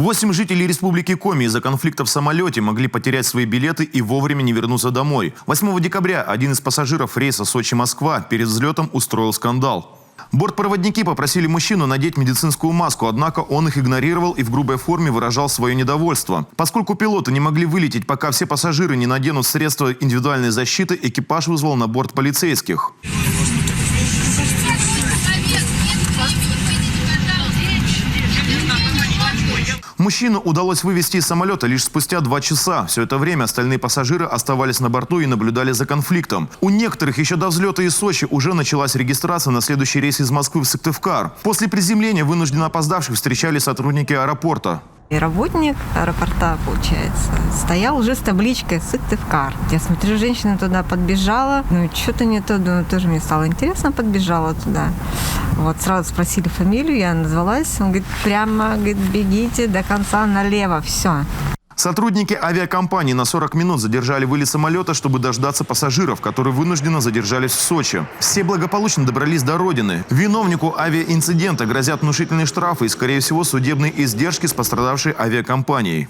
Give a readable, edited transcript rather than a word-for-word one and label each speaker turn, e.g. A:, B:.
A: 8 жителей Республики Коми из-за конфликта в самолете могли потерять свои билеты и вовремя не вернуться домой. 8 декабря один из пассажиров рейса Сочи-Москва перед взлетом устроил скандал. Бортпроводники попросили мужчину надеть медицинскую маску, однако он их игнорировал и в грубой форме выражал свое недовольство. Поскольку пилоты не могли вылететь, пока все пассажиры не наденут средства индивидуальной защиты, экипаж вызвал на борт полицейских. Мужчину удалось вывести из самолета лишь спустя 2 часа. Все это время остальные пассажиры оставались на борту и наблюдали за конфликтом. У некоторых еще до взлета из Сочи уже началась регистрация на следующий рейс из Москвы в Сыктывкар. После приземления вынужденно опоздавших встречали сотрудники аэропорта.
B: И работник аэропорта, получается, стоял уже с табличкой «Сыктывкар». Я смотрю, женщина туда подбежала. Ну, что-то не то, думаю, тоже мне стало интересно, подбежала туда. Вот, сразу спросили фамилию, я назвалась. Он говорит, прямо, говорит, бегите до конца налево, все.
A: Сотрудники авиакомпании на 40 минут задержали вылет самолета, чтобы дождаться пассажиров, которые вынужденно задержались в Сочи. Все благополучно добрались до родины. Виновнику авиаинцидента грозят внушительные штрафы и, скорее всего, судебные издержки с пострадавшей авиакомпанией.